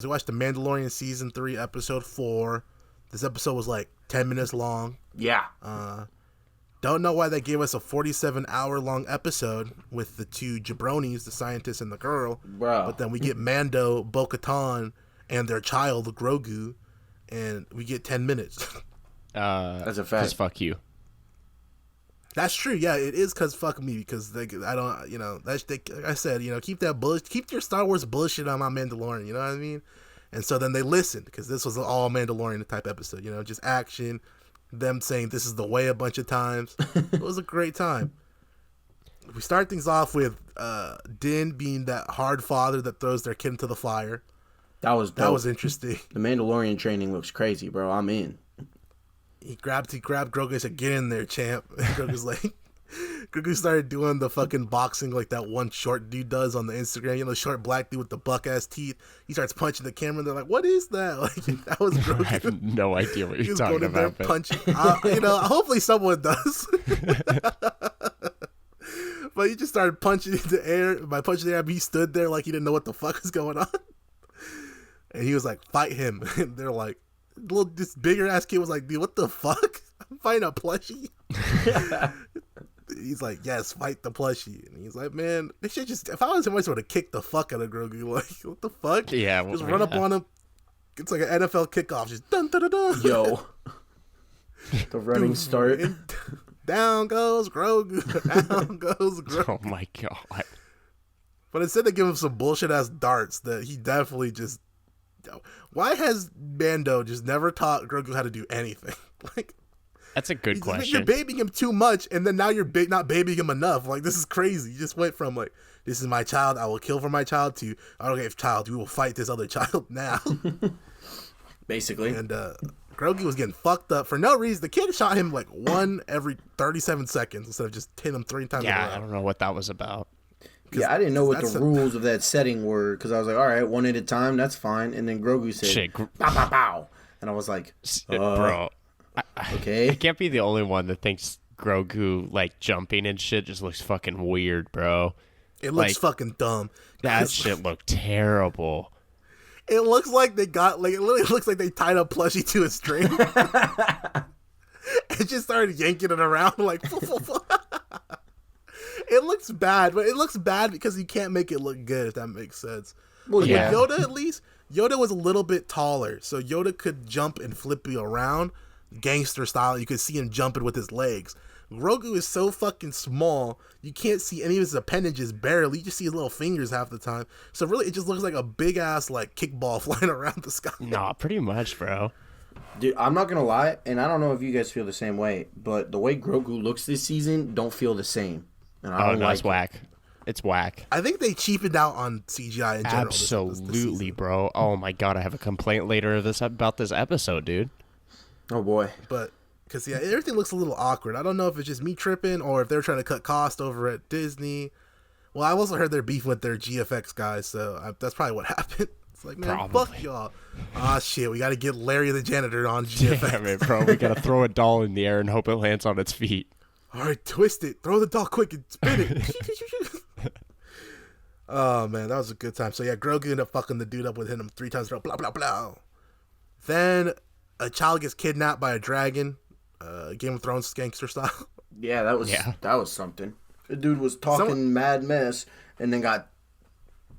We watched the Mandalorian season 3, episode 4. This episode was like 10 minutes long. Yeah. Don't know why they gave us a 47-hour long episode with the two jabronis, the scientist and the girl. Bro. But then we get Mando, Bo-Katan, and their child, Grogu, and we get 10 minutes. That's a fact. Because fuck you. That's true. Yeah, it is because fuck me. Because I don't, like I said, keep that keep your Star Wars bullshit on my Mandalorian. You know what I mean? And so then they listened because this was an all Mandalorian type episode. Just action, them saying this is the way a bunch of times. It was a great time. We start things off with Din being that hard father that throws their kid into the fire. That was dope. That was interesting. The Mandalorian training looks crazy, bro. I'm in. He grabbed Grogu and said, "Get in there, champ." And Grogu's like, Grogu started doing the fucking boxing like that one short dude does on the Instagram. The short black dude with the buck ass teeth. He starts punching the camera. And they're like, "What is that?" Like that was Grogu. I have no idea what you're He's talking going in there about. punching. Hopefully someone does. But he just started punching in the air. By punching the air, he stood there like he didn't know what the fuck was going on. And he was like, "Fight him." And they're like, this bigger ass kid was like, "Dude, what the fuck? I'm fighting a plushie." He's like, "Yes, fight the plushie." And he's like, "Man, they should just, if I was him, I would have kicked the fuck out of Grogu." Like, what the fuck? Yeah. Just run up on him. It's like an NFL kickoff. Just dun dun dun dun. Yo. The running start. And down goes Grogu. Down goes Grogu. Oh my god. But instead they give him some bullshit ass darts that he definitely just. Why has Mando just never taught Grogu how to do anything? Like, That's a good question. You're babying him too much, and then now you're not babying him enough. Like, this is crazy. You just went from like, "This is my child, I will kill for my child," to, "Okay, child, we will fight this other child now." Basically. And Grogu was getting fucked up for no reason. The kid shot him like one every 37 seconds instead of just hitting him 3 times. Yeah, I don't know what that was about. Yeah, I didn't know what the rules of that setting were, because I was like, all right, one at a time, that's fine. And then Grogu said, "Pow, pow, pow." And I was like, bro, okay. I can't be the only one that thinks Grogu, like, jumping and shit just looks fucking weird, bro. It looks fucking dumb. That shit looked terrible. It looks like they got, like, it literally looks like they tied a plushie to a string. And just started yanking it around, like, It looks bad, but it looks bad because you can't make it look good, if that makes sense. Well, like, yeah. With Yoda, at least, Yoda was a little bit taller, so Yoda could jump and flip you around, gangster style. You could see him jumping with his legs. Grogu is so fucking small, you can't see any of his appendages barely. You just see his little fingers half the time. So really, it just looks like a big-ass, like, kickball flying around the sky. Nah, pretty much, bro. Dude, I'm not going to lie, and I don't know if you guys feel the same way, but the way Grogu looks this season don't feel the same. And I don't like it's whack. It's whack. I think they cheapened out on CGI in general. Absolutely, bro. Oh my god, I have a complaint later about this episode, dude. Oh boy. But because everything looks a little awkward. I don't know if it's just me tripping or if they're trying to cut cost over at Disney. Well, I also heard they're beefing with their GFX guys, so that's probably what happened. It's like, man, fuck y'all. Ah, shit, we got to get Larry the janitor on GFX. Damn it, bro. We gotta throw a doll in the air and hope it lands on its feet. All right, twist it. Throw the doll quick and spin it. Oh, man, that was a good time. So, yeah, Grogu ended up fucking the dude up with hitting him 3 times. Blah, blah, blah. Then a child gets kidnapped by a dragon. Game of Thrones gangster style. Yeah, that was something. The dude was talking mad mess and then got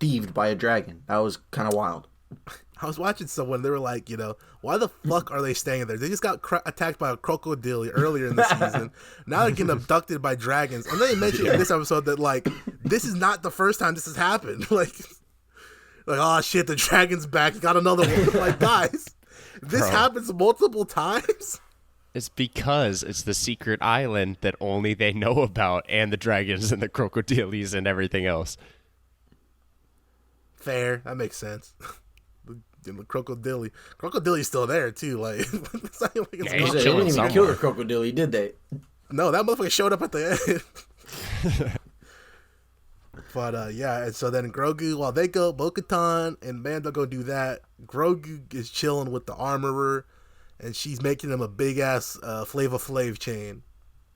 thieved by a dragon. That was kind of wild. I was watching someone, they were like, why the fuck are they staying there? They just got attacked by a crocodile earlier in the season. Now they're getting abducted by dragons. And then they mentioned in this episode that, like, this is not the first time this has happened. Like, oh shit, the dragon's back. Got another one. Like, guys, this happens multiple times. It's because it's the secret island that only they know about, and the dragons and the crocodiles and everything else. Fair. That makes sense. The crocodile's still there too. Like, it's not like it's they didn't even kill the crocodile, did they? No, that motherfucker showed up at the end. But yeah, and so then Grogu, while they go, Bo-Katan and Mando go do that. Grogu is chilling with the armorer, and she's making him a big ass Flava Flav chain.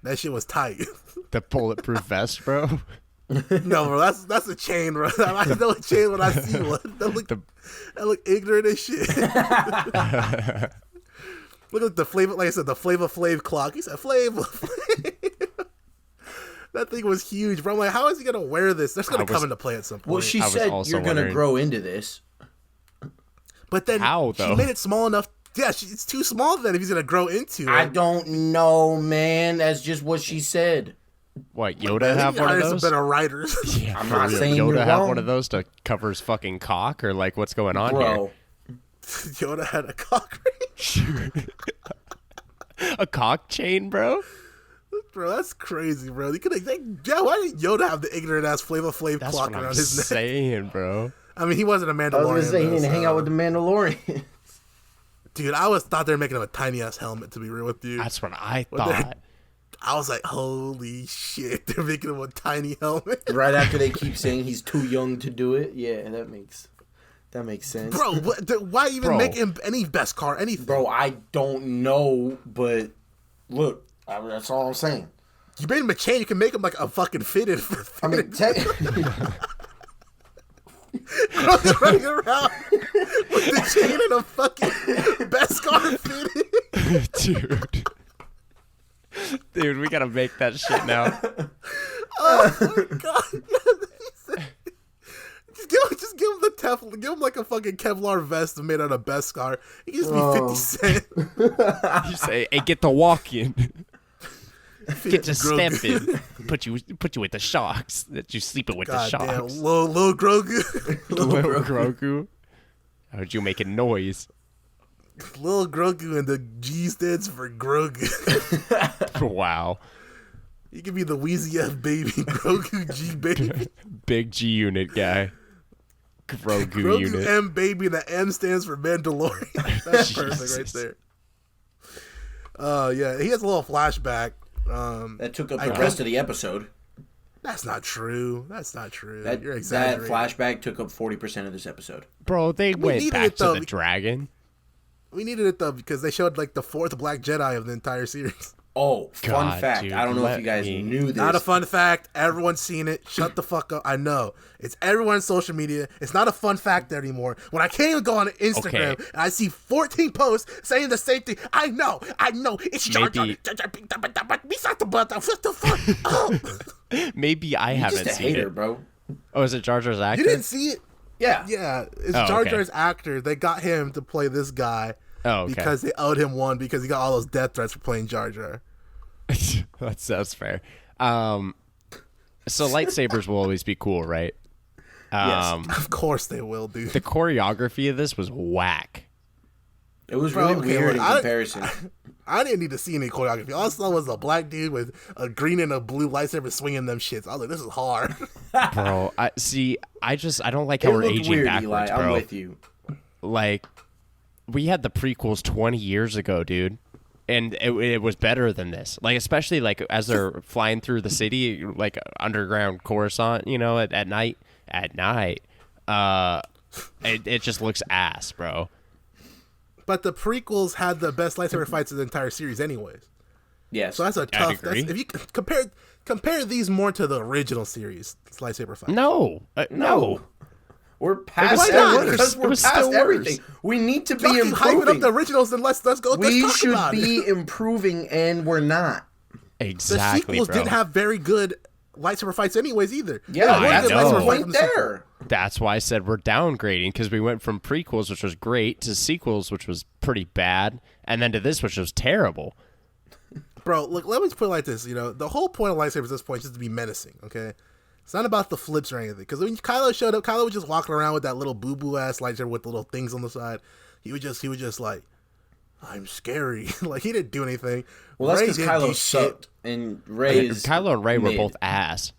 That shit was tight. The bulletproof vest, bro. No, bro, that's a chain, bro. I know a chain when I see one. That look ignorant as shit. Look at the flavor, like I said, the Flavor Flav clock. He said Flavor Flav. That thing was huge, bro. I'm like, how is he gonna wear this? That's gonna come into play at some point. Well, she said you're gonna grow into this. But then she made it small enough. Yeah, it's too small then if he's gonna grow into it. I don't know, man. That's just what she said. What, Yoda have one of those? Some better writers. Yeah, I'm not saying Yoda you're have wrong. one of those to cover his fucking cock, or like what's going on Bro. here? Yoda had a cock ring. A cock chain, bro? Bro, that's crazy, bro. Why did Yoda have the ignorant ass Flavor Flav clock around his neck? Saying, bro. I mean, he wasn't a Mandalorian. I was gonna say he didn't hang out with the Mandalorian. Dude, I always thought they were making him a tiny ass helmet, to be real with you. That's what I thought. I was like, holy shit, they're making him a tiny helmet. Right after they keep saying he's too young to do it. Yeah, that makes sense. Bro, why even make him any Beskar, anything? Bro, I don't know, but look, that's all I'm saying. You made him a chain, you can make him like a fucking fitted. I mean, running around with the chain and a fucking Beskar fitted. Dude, we gotta make that shit now. Oh my god. Just give him the Teflon. Give him like a fucking Kevlar vest made out of Beskar. He gives me 50 cents. You say, hey, get to walking. Get to stepping. Put you with the sharks. That you sleeping with the sharks. Damn, little Grogu. Little Grogu. How'd you making noise? Little Grogu, and the G stands for Grogu. Wow. You can be the Wheezy F baby, Grogu G baby. Big G unit guy. Grogu unit. M baby, and the M stands for Mandalorian. That's perfect right there. Yeah, he has a little flashback. That took up the rest of the episode. That's not true. You're exaggerating. That flashback took up 40% of this episode. Bro, they went back to the dragon. We needed it though because they showed like the fourth Black Jedi of the entire series. Oh, fun fact. Dude, I don't know if you guys knew this. Not a fun fact. Everyone's seen it. Shut the fuck up. I know. It's everyone's social media. It's not a fun fact anmore. When I can't even go on Instagram and I see 14 posts saying the same thing. I know. It's Jar Jar. What the fuck? Oh. Maybe I haven't just a seen hater, it. Bro. Oh, is it Jar Jar's actor? You didn't see it? Yeah. Yeah. It's Jar Jar's actor. They got him to play this guy. Oh, okay. Because they owed him one because he got all those death threats for playing Jar Jar. That's fair. So lightsabers will always be cool, right? Yes, of course they will, dude. The choreography of this was whack. It was really weird in comparison. I didn't need to see any choreography. All I saw was a black dude with a green and a blue lightsaber swinging them shits. I was like, this is hard. Bro, I don't like how we're aging weird, backwards, Eli. bro. I'm with you. Like, we had the prequels 20 years ago, dude. And it was better than this. Like, especially, like, as they're flying through the city, like, underground Coruscant, you know, at night. It just looks ass, bro. But the prequels had the best lightsaber fights of the entire series anyways. Yes. So that's a tough... if you compare these more to the original series lightsaber fights. No. We're past because we're past everything. We need to be improving. Hyping up the originals, and let's go. We should be improving, and we're not. Exactly. The sequels didn't have very good lightsaber fights, anyways. Either. Yeah, that's the point there. That's why I said we're downgrading, because we went from prequels, which was great, to sequels, which was pretty bad, and then to this, which was terrible. Bro, look, let me put it like this. You know, the whole point of lightsabers at this point is just to be menacing. Okay. It's not about the flips or anything. Because when Kylo showed up, Kylo was just walking around with that little boo-boo ass lightsaber with the little things on the side. He was just like, I'm scary. Like, he didn't do anything. Well, that's because Kylo sucked. And Rey is Kylo and Rey were both ass.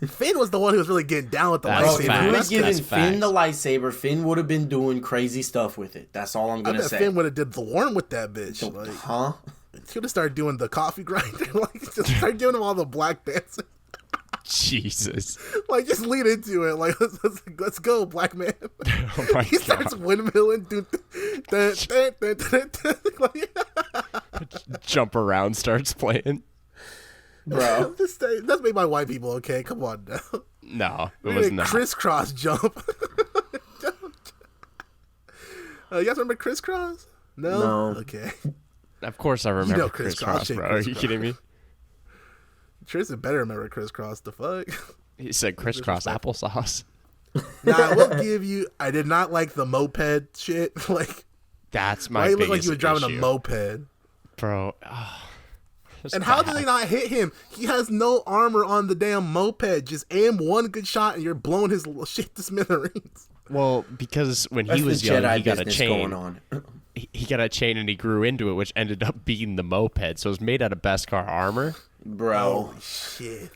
Finn was the one who was really getting down with the lightsaber. If you would have given Finn the lightsaber, Finn would have been doing crazy stuff with it. That's all I'm going to say. Finn would have did the worm with that bitch. Like, huh? He would have started doing the coffee grinder. Like, just start doing all the black dancing. Jesus. Like, just lead into it. Like, let's go, black man. Oh my He starts windmilling. Jump around starts playing. Bro. That's made by white people, okay? Come on now. No, it was not. Crisscross jump. You guys remember Crisscross? No? Okay. Of course I remember Crisscross, bro. Are you kidding me? Tristan better remember Crisscross. The fuck? He said crisscross applesauce. Nah, I will give you. I did not like the moped shit. Like, that's my. Why he biggest looked like he was driving issue. a moped, bro. And how did they not hit him? He has no armor on the damn moped. Just aim one good shot, and you're blowing his shit to smithereens. Well, because when he was young, Jedi he got a chain. Going on. He got a chain, and he grew into it, which ended up being the moped. So it was made out of Beskar armor. Bro. Holy shit.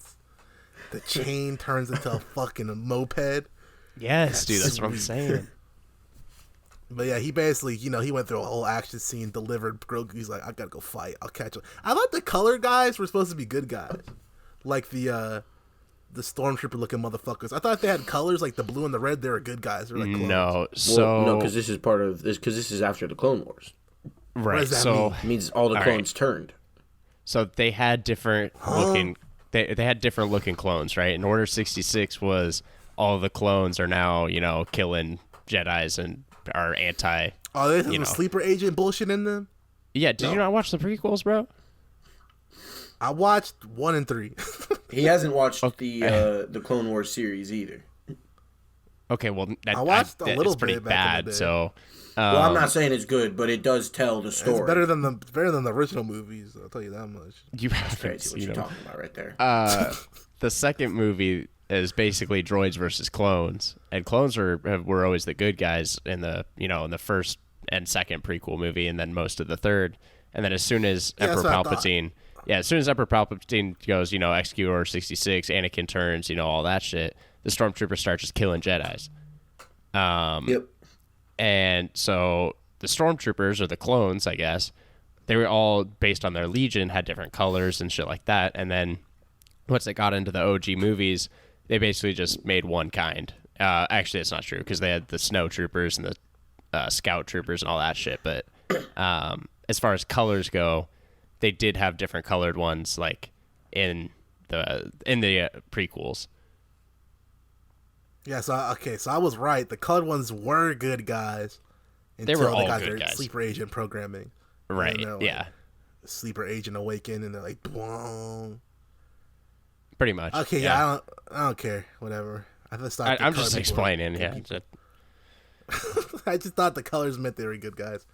The chain turns into a fucking moped. Yes, dude, that's what I'm saying. But yeah, he basically, he went through a whole action scene, delivered Grogu. He's like, I gotta go fight. I'll catch him. I thought the color guys were supposed to be good guys. Like the stormtrooper looking motherfuckers. I thought they had colors like the blue and the red. They were good guys. They were like clones. No, so no, because this is part of this. Because this is after the Clone Wars. Right. What does that so mean? It means all the clones turned. So they had different looking. They had different looking clones, right? And Order 66 was all the clones are now killing Jedis and are anti. Oh, they have a sleeper agent bullshit in them. Yeah, did you not watch the prequels, bro? I watched 1 and 3. He hasn't watched the Clone Wars series either. Okay, well, I watched a little it's pretty bit back in bad. the day. So, Well, I'm not saying it's good, but it does tell the story. It's better than the original movies. I'll tell you that much. you haven't Crazy what seen you're them. talking about right there. The second movie is basically droids versus clones, and clones were always the good guys in the in the first and second prequel movie, and then most of the third. And then as soon as Emperor Palpatine, goes, execute Order 66, Anakin turns, all that shit, the stormtroopers start just killing Jedis. Yep. And so the stormtroopers, or the clones, I guess, they were all based on their legion, had different colors and shit like that. And then once they got into the OG movies, they basically just made one kind. Actually, it's not true, because they had the snow troopers and the scout troopers and all that shit. But as far as colors go, they did have different colored ones, like in the prequels. Yeah, so I was right. The colored ones were good guys until They were all got good their guys. sleeper agent programming. Right, Like, yeah. Sleeper agent awakened, and they're like, boom. Pretty much. Okay, yeah, I don't care. Whatever. I'm just explaining, yeah. I just thought the colors meant they were good guys.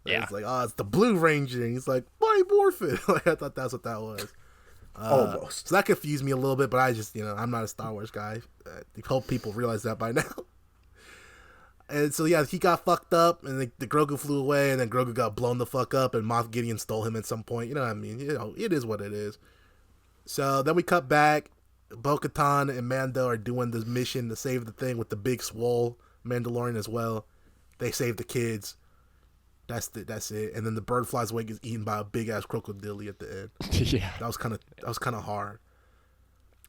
Yeah. It's like, it's the Blue Ranger. And he's like, Mighty Morphin. Like, I thought that's what that was. Almost. So that confused me a little bit, but I just, I'm not a Star Wars guy. I hope people realize that by now. And so, yeah, he got fucked up, and the Grogu flew away, and then Grogu got blown the fuck up, and Moff Gideon stole him at some point. You know what I mean? It is what it is. So then we cut back. Bo-Katan and Mando are doing this mission to save the thing with the big swole Mandalorian as well. They save the kids. That's it. And then the bird flies away, gets eaten by a big ass crocodile at the end. Yeah. That was kind of hard.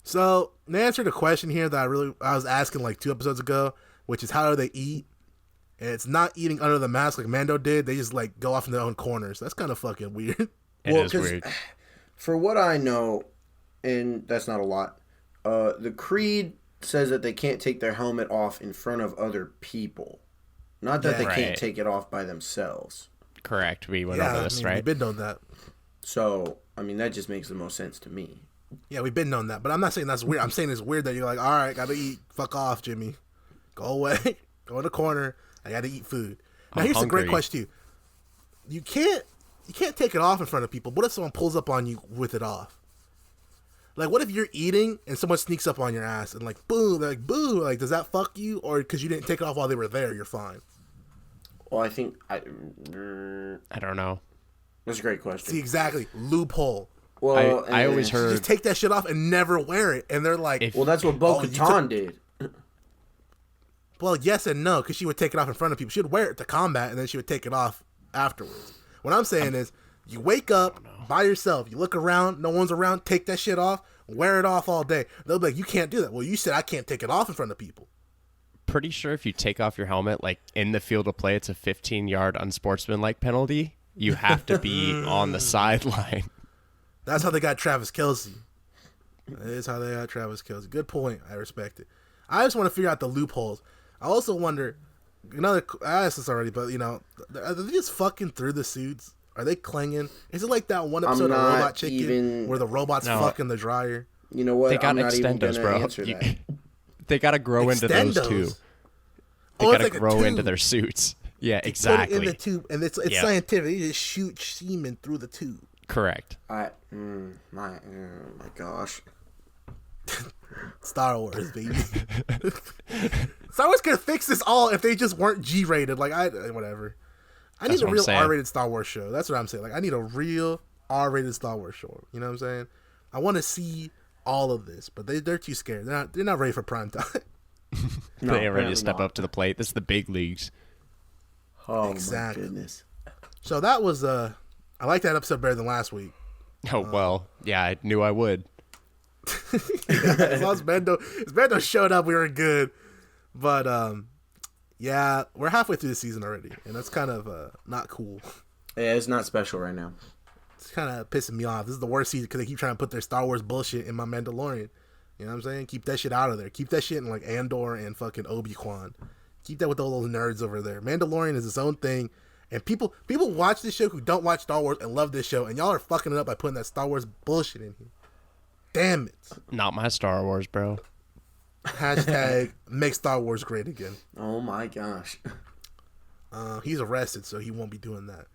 So, to answer the question here that I was asking like 2 episodes ago, which is how do they eat? And it's not eating under the mask like Mando did. They just like go off in their own corners. That's kind of fucking weird. It is weird. For what I know, and that's not a lot, the Creed says that they can't take their helmet off in front of other people. Not that they can't take it off by themselves. Correct. We went over this, right? We've been known that. So, that just makes the most sense to me. Yeah, we've been known that. But I'm not saying that's weird. I'm saying it's weird that you're like, all right, gotta eat. Fuck off, Jimmy. Go away. Go in the corner. I gotta eat food. Now, here's a great question, too. You can't take it off in front of people. What if someone pulls up on you with it off? Like, what if you're eating and someone sneaks up on your ass and like, boom, they're like, boo, like, does that fuck you? Or because you didn't take it off while they were there, you're fine? Well, I think I don't know. That's a great question. See, exactly. Loophole. Well, I always heard just take that shit off and never wear it. And they're like, well, that's what Bo-Katan did. Well, yes and no, because she would take it off in front of people. She would wear it to combat, and then she would take it off afterwards. What I'm saying is, you wake up by yourself, you look around, no one's around, take that shit off, wear it off all day. They'll be like, you can't do that. Well, you said I can't take it off in front of people. Pretty sure if you take off your helmet, like in the field of play, it's a 15-yard unsportsmanlike penalty. You have to be on the sideline. That's how they got Travis Kelce. That is how they got Travis Kelce. Good point. I respect it. I just want to figure out the loopholes. I also wonder, I asked this already, but are they just fucking through the suits? Are they clinging? Is it like that one episode of Robot Chicken where the robot's fucking the dryer? You know what? They got I'm not even extendos, gonna bro. answer that. They gotta grow into those too. They gotta like grow into their suits. Yeah, exactly. Put it in the tube, and it's scientific. You just shoot semen through the tube. Correct. My gosh. Star Wars, baby. Star Wars could fix this all if they just weren't G-rated. Like whatever. I need a real R-rated Star Wars show. That's what I'm saying. Like I need a real R-rated Star Wars show. You know what I'm saying? I want to see all of this, but they're too scared. They're not ready for prime time. They ain't ready to step up to the plate. This is the big leagues. Oh exactly. My goodness. So that was I like that episode better than last week. Oh well, yeah, I knew I would. As long as Bendo showed up, we were good. But yeah, we're halfway through the season already, and that's kind of not cool. Yeah, it's not special right now. It's kind of pissing me off. This is the worst season because they keep trying to put their Star Wars bullshit in my Mandalorian. You know what I'm saying? Keep that shit out of there. Keep that shit in like Andor and fucking Obi-Wan. Keep that with all those nerds over there. Mandalorian is its own thing. And people watch this show who don't watch Star Wars and love this show, and y'all are fucking it up by putting that Star Wars bullshit in here. Damn it. Not my Star Wars, bro. Hashtag make Star Wars great again. Oh my gosh. He's arrested, so he won't be doing that.